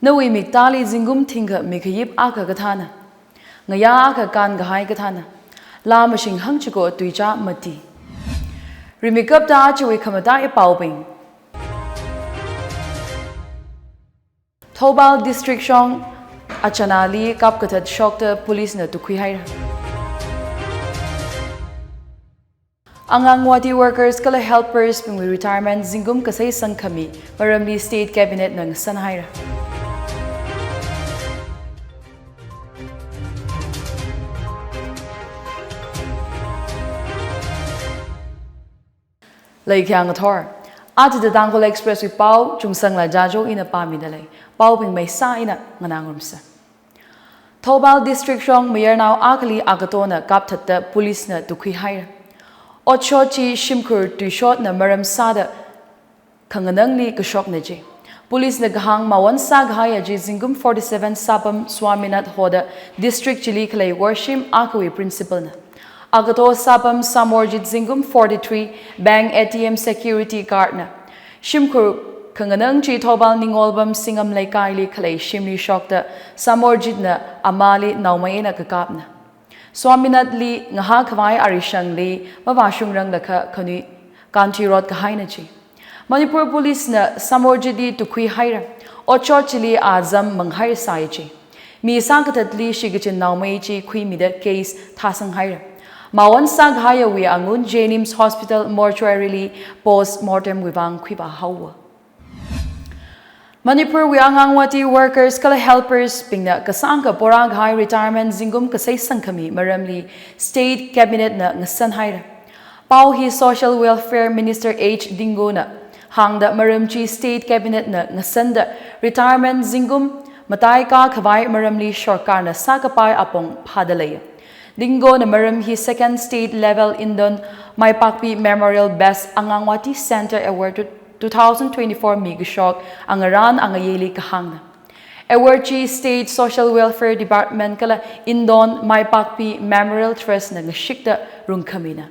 Nawi miktali zingum thinga mikhayip aka gathana. Ngaya aka kan gahai gathana. La maching hangchiko tuija mati. Rimikap da chui khamata e pauping. Thobal district shong achanali kapkathat shokta police na tukhui haira. Angangwati workers kala helpers pingwi retirement zingum kasay sangkami maramli state cabinet ng sanhaira. Laikyang athor. Ati the Tangkhul Express with Pau, Chungsangla Jajo ina pami dalei. Pau ping may sa ina nganangurumsa. Thobal district shong mayor now akali agatona kapthatta police na tukhi haira. Ochochi shimkur tu shot na maram sada kanganangli kashok na ji. Police na gahang mawan sa gahaya ji zingum 47 sapam swaminat hoda district chili khalei worship akawi principal na. Agato sapam samorjit zingum 43 bank ATM security guard na. Shimkur kanganang chi thobal ningolbam singam laikai li khalei shimli shokta samorjit na amali naumay na kakap na. Swaminat li ngaha khawai arishang li mavashungrang lakha khani kanti road kahai na chi. Manipur police na samorjidi tukhui haira ocho chili azam manghair sai chi. Mi sangkatat li shigichin naumay chi khui mida case thasang haira. Mawan sang haya wi angun Jenims Hospital mortuary li post mortem wuivang kwiba hawa. Manipur wi angangwati workers kala helpers pingna kasangka porang high retirement zingum kasay sangkami maramli state cabinet na ngasan haira. Pau hi social welfare minister H Dingo na hangda maramchi state cabinet na ngasanda retirement zingum matay ka khawai maramli sarkar na sakapay apong padalei. Dingo na maram hi second state level indon Maipakpi Memorial Best Angangwati Center Award 2024 migashok angaran angayeli kahang. Award chi State Social Welfare Department kala indon Maipakpi Memorial Trust na ngashikta rungkamina.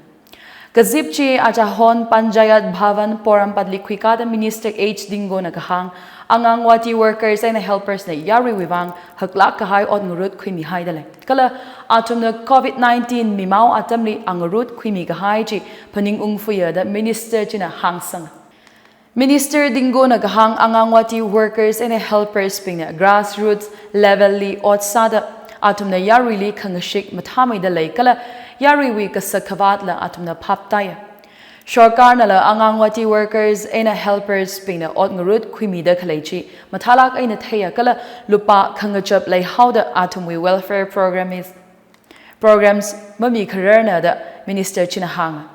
Kazip chi ajahon Panjayat Bhavan Porampadli Kwikada Minister H Dingo na kahang angangwati workers ay na helpers na yari wuivang haklak kahay od ngurut kwimi hay dalei. Kala atum na COVID-19 mimaw atam li angurut kwimi kahay chi paning ungfuya da minister chi na hangsang. Minister Dingo na kahang angangwati workers ay na helpers ping na grassroots level li od sada atum na yari li kangashik matamay dalei. Kala yari wi kasakavat la atum na paptaya. Sarkar na la angangwati workers ay na helpers ping na od ngurut kwimida khalei chi mathalak ay na thaya kala lupa khangachap lay hauda atum wi welfare programs mami karar na da minister chinahanga.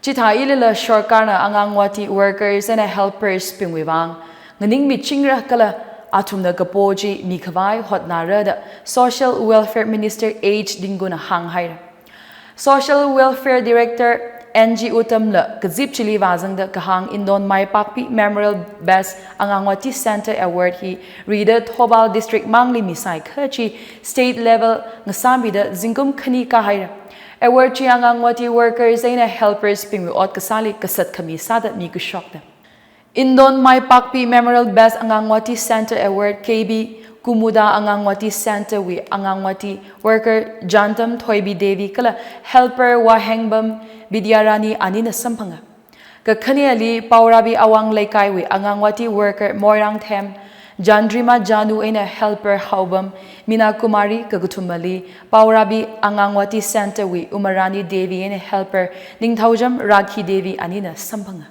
Chitha ilila sarkar na angangwati workers ay na helpers ping wuivang nningshiya kala atum na kapoji mikhavai hotnara da social welfare minister H Dingo na hanghaira. Social welfare director NG Utam la kazip chili wazang da kahang indon Maipakpi Memorial Best Angangwati Center Award hi Rida Thobal District Mangli Misai Khachi state level ngasambi da zingum khani kahaira. Award chi angangwati workers ay na helpers pingwi ot kasali kasat kami sadat mi kushok da. Indon Maipakpi Memorial Best Angangwati Center Award KB Kumuda angangwati center wi angangwati worker Jantam Thoibi Devi kala helper wahengbam Bidyarani anina sampanga. Kakhaniali Paurabi awang laikai wi angangwati worker Moirang Them Jandrima Janu ina helper haubam Mina Kumari kagutumali Paurabi angangwati center wi Umarani Devi ina helper Ningthaujam Rakhi Devi anina sampanga.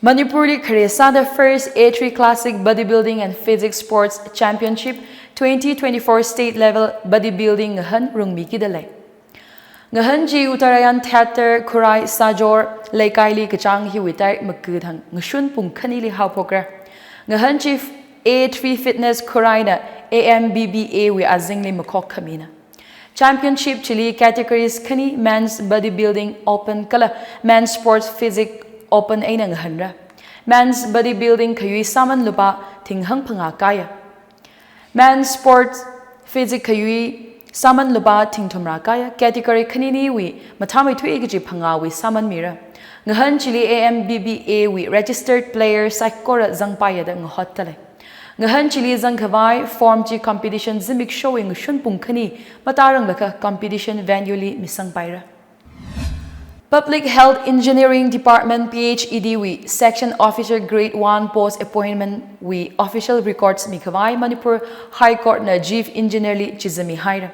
Manipuri Kharesa the first A3 Classic Bodybuilding and Physics Sports Championship 2024 state level bodybuilding ngahan rungmi ki dalei. Ngahan ji Uttarayan Theater Kurai Sajor Leikaili Kachang hi witai makudhang ngashun pung khanili hau pogra. Ngahan ji A3 Fitness Kurai na AMBBA we azingli makok kamina. Championship Chile categories kani men's bodybuilding open kala men's sports physics open eina ngahanra. Men's bodybuilding kayui saman lupa tinghang panga kaya. Men's sports physics kayui saman lupa tingtumra kaya category kanini we matami tui gaji panga we saman mira. Ngahan Chile AMBBA we registered player saikora zangpaya da ngahotale. Ngahan Chile zangkhavai form ji competition zimik showing shun pungkani matarang laka competition venue li misang paira. Public Health Engineering Department PhD we Section Officer Grade 1 Post Appointment we Official Records mikhavai Manipur High Court na Chief Engineer li chizami haira.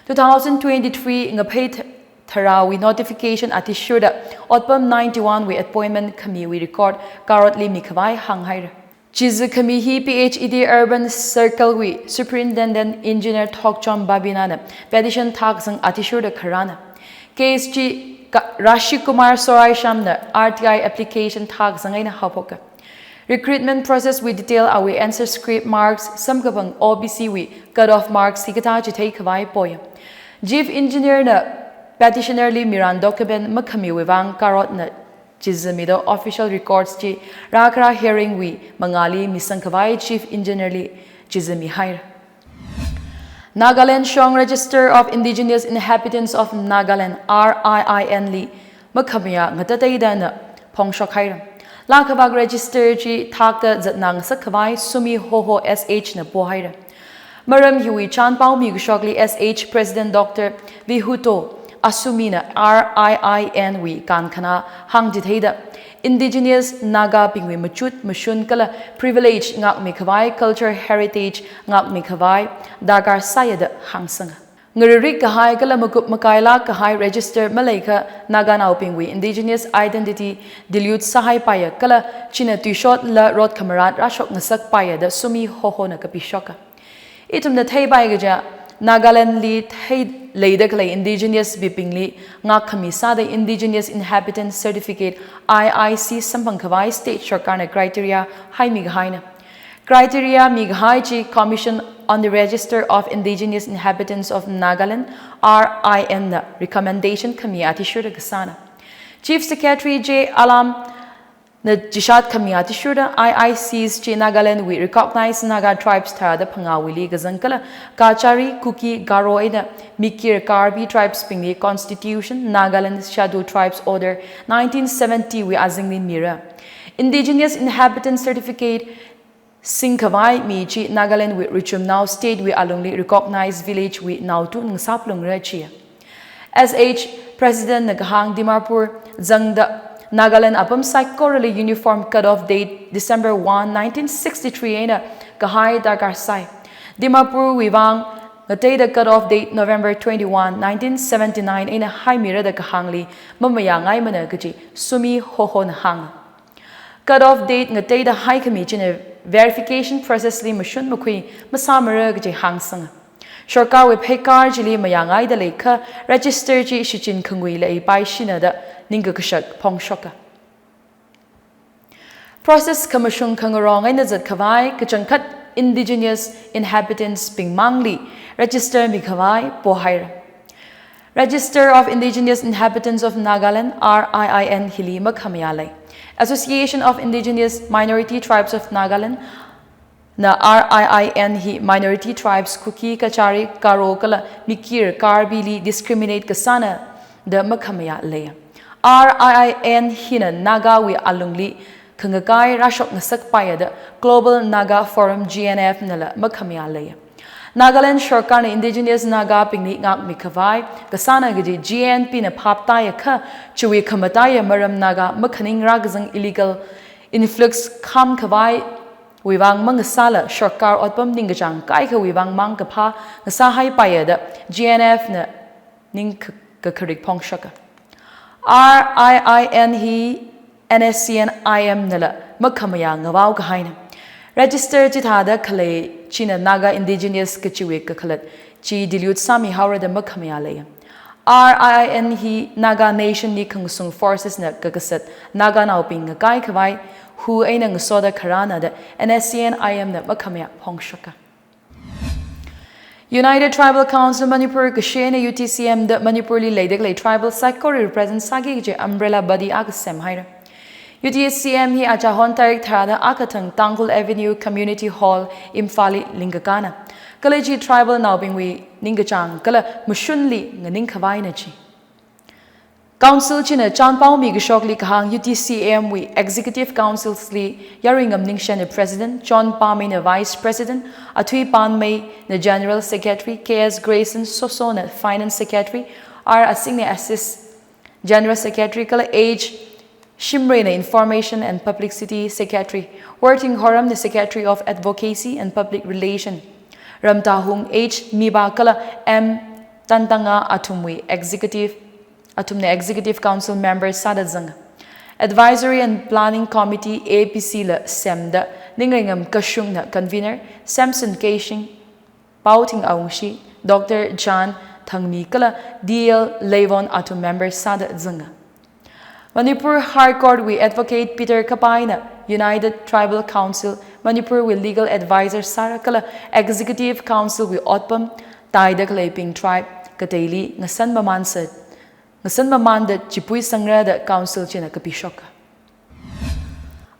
2023 ngapay thara we notification atishuda otpam 91 we appointment kami we record karot li mikhavai hang haira. Chizakami hi PhD Urban Circle we Superintendent Engineer Thokchom Babinana Petition Taksang Atishuda Karana KSG Rashikumar Sorai Shamna RTI application Taksang Aina Hapoka Recruitment process we detail our answer script marks Samkapang OBC we cut-off marks Hikata Jitei Kavai Poya Chief Engineer na Petitioner li Miran document Makami wuivang karot na Chizamido official records chi rakra hearing we mangali misangkavai chief engineer li chizami hair. Nagaland Shong Register of Indigenous Inhabitants of Nagaland RIIN li makhamya ngatatayda na pongshok hair. Lakabag register chi thakta zatnang sakavai sumi hoho SH na po hair. Maram hiwi chan pao mi gushokli SH President Dr. Vihuto Asumina RIIN we kankana hang jitheda Indigenous Naga pingwi machut mashun kala privilege ngak mikhavai culture heritage ngak mikhavai dagar sayada hangsanga ngaririk kahai kala makup makaila kahai register malaika Naga nau pingwi Indigenous identity dilute sahai paya kala china tushot la rot kamarat rashok ngasak paya da sumi hoho na kapishoka itum na thai bai gaja Nagaland li thai leidakle Indigenous bipingli ngak khamisa the Indigenous Inhabitant Certificate IIC sampangkhavai state sarkarna criteria hai mighaina criteria mighai chi Commission on the Register of Indigenous Inhabitants of Nagaland RIN na recommendation khamiyati shura gasana Chief Secretary J Alam na jishat kamiyati shura IIC's chi Nagaland we recognize Naga tribes thada phangawili gazankala kachari kuki garo ina mikir karbi tribes pingli constitution Nagaland Scheduled Tribes Order 1970 we azingli mira Indigenous Inhabitant Certificate Singkhavai mi chi Nagaland we richum now state we alongli recognized village we now tu ngsaplung rachia SH President Nagahang Dimapur Zangda Nagaland apam saikorali uniform cut-off date December 1, 1963 aina kahai dagar sai. Dimapur wuivang ngatay the cut-off date November 21, 1979 aina hai mira da kahangli mamayangay mana gaji sumi hohon hang. Cut-off date ngatay da hai kami chine verification process li mashun makui masamara gaji hangsang. Shorka we pekar jili mayangay da lekha register ji shichin kungwi la ipay shina da ninga kashak pongshoka. Process kamashung kangarong ay nazat kavai kachangkat Indigenous Inhabitants pingmangli register mikhavai pohaira. Register of Indigenous Inhabitants of Nagaland RIIN hilima khamayalay. Association of Indigenous Minority Tribes of Nagaland na RIIN hi minority tribes kuki kachari karo kala mikir karbili discriminate kasana da makhamaya leya. RIIN hina Naga we alungli kangakai rashok ngasak paya da Global Naga Forum GNF nala makhamya leya. Nagaland Sarkar na Indigenous Naga pingni ngak mikhavai kasana gaji GNP na phaptaya kha chuwi khamataya maram Naga makhaning ragzang illegal influx kham khavai wuivang mangasala Sarkar otpam ningajang kai kha wuivang mang kapha ngasahai paya da GNF na ning kakarik pongshaka. RIIN hi NSCN IM nala makhamaya ngawao kahaina. Register chithada khalei china Naga Indigenous kachiwe kakhalat chi dilute sami haura da makhamaya leya. RIIN hi Naga Nation ni kangsung forces na kakasat Naga nauping ngakai kawai hu aina ngasoda karana da NSCN IM na makhamaya pongshaka. United Tribal Council Manipur Kashena UTCM the Manipur li leidek tribal saikorali represent sagi je umbrella body agasem haira. UTCM hi achon tarik tharada akathang Tangkhul Avenue Community Hall Imphali Lingakana. Kaleji tribal naubingwi ningachang kala mushunli mikhavai na chi. Council china chanpao mi gishokli kahang UTCM we Executive Councils li yaringam ningshiya na President John Pamei na Vice President Athui Panmei na General Secretary KS Grayson Soso na Finance Secretary R Asing na Assist General Secretary kala Age Shimre na Information and Publicity Secretary Worting Horam na Secretary of Advocacy and Public Relation Ramtahung H Miba kala M Tantanga Atumwi Atum na Executive Council Members Sadazang Advisory and Planning Committee APC la SEMDA Ningringam Kashung na Convener Samson Kashing Pauting Aungshi Dr. John Thangmi kala DL Levon Atum Members Sadazanga Manipur High Court we advocate Peter Kapaina United Tribal Council Manipur with legal advisor Sara kala Executive Council we Otpam Taidak Leping Tribe Kateli Ngasan Mamansad Ngasan Mamanda Chipui Sangra the Council China Kapishoka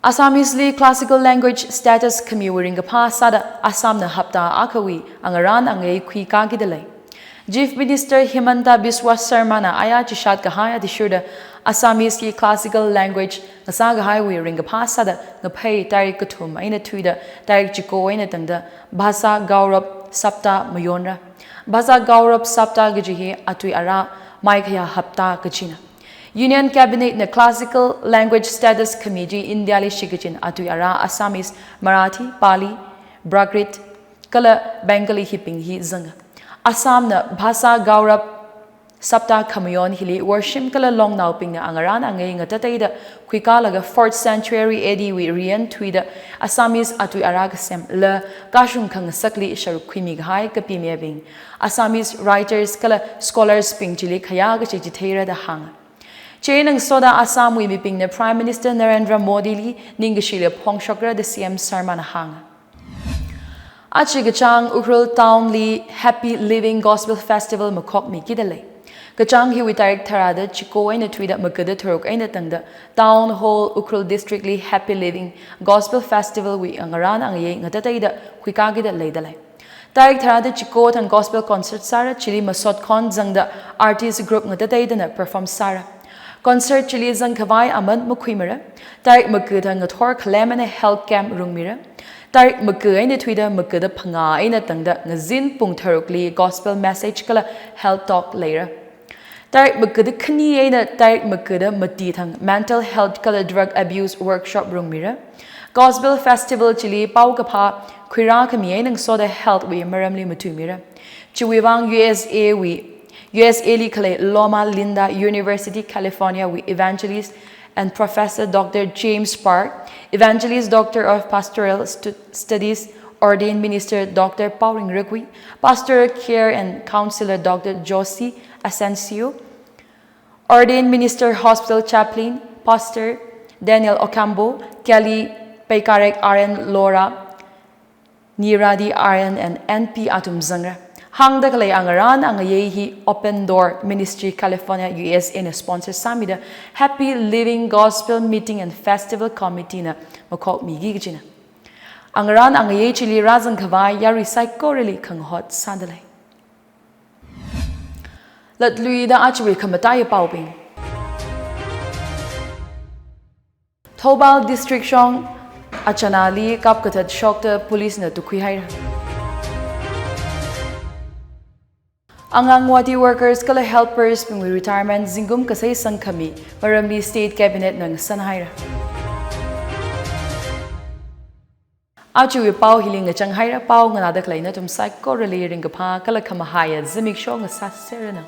Assamese li Classical Language Status Kamiwering Pasada Assam na Hapta Akawi Angaran Angay Kui Kagidalei Chief Minister Himanta Biswa Sarma na Aya Chishat Kahaya Dishuda Assamese ki Classical Language Nasaga Highway Ringa Pasada Napay Tarik Katum Aina Tuida Tarik Chiko Aina Tanda Bhasa Gaurab Sapta Mayonra Bhasa Gaurab Sapta Gajihi Atui Ara Maikaya Hapta Kachina Union Cabinet na Classical Language Status Committee India li Shikachin Atui Ara Assamese Marathi Pali Prakrit Kala Bengali Hiping Hi Zanga Assam na Bhasa Gaurab Sapta Kamayon Hili Worshim Kala Long Nauping na Angaran Angay Ngatatayda Kuikalaga 4th Century Edi wi Rian Tuida Assamese Atui Aragasem La Kashung Kang Sakli Sharukwimighay Kapimebing Assamese Writers Kala Scholars Ping Chili Kayaga Chitera da Hanga Chain ang soda Assam wi Miping na Prime Minister Narendra Modi li Ningashila Pongshokra the CM Sarma na Hanga Achigachang Ukrul Town li Happy Living Gospel Festival Makok Mikidalei Kachang hi witarik tarada Chiko aina Tuida Makada Turok aina Tangda Town Hall Ukrul District li Happy Living Gospel Festival wi Angaran Angay Ngatatayda Kuikagida Leidalei Tarik tarada Chiko tang Gospel Concert Sara Chili Masot Kon Zangda Artist Group Ngatatayda na perform Sara Concert Chili Zang Kavai Amand Mukwimira Tarik Makada Ngator Kalemane Health Camp Rungmira Tarik Makai na Twitter Makada Panga aina Tangda Ngazin Pung Turukli Gospel Message Kala Health Talk later Tarik Makada Kani aina Tarik Makada Mati Thang Mental Health Kala Drug Abuse Workshop Rungmira Gospel Festival Chili Pau Kapa Kwira Kami aina Soda Health we Maramli Matumira Wuivang USA li Kale Loma Linda University California we Evangelist and Professor Dr. James Park, Evangelist Doctor of Pastoral Studies, Ordained Minister Dr. Pauling Rugui, Pastor Care and Counselor Dr. Josie Asensio, Ordained Minister Hospital Chaplain, Pastor Daniel Ocambo, Kelly Peikarek RN Laura, Niradi RN and NP Atum Zangra. Hangda kalay Angaran Angayehi Open Door Ministry California USA na sponsor samida Happy Living Gospel Meeting and Festival Committee na makok migigijina. Angaran Angayeh Chili Razang Kavai Yari Saikorali Kang Hot Sadalei. Let Lui da Achwi Kamataya Pauping. Thobal District Shong Achanali Kapkatat Shokta Police na Tukwihaira. Angangwati workers kala helpers ping retirement zingum kasay sangkami maramli state cabinet ng sanhaira. Achu pau hiling nga changhaira pau nga nadaklay na tum saikorali ring pa kala kamahaya zimik show nga sa serena.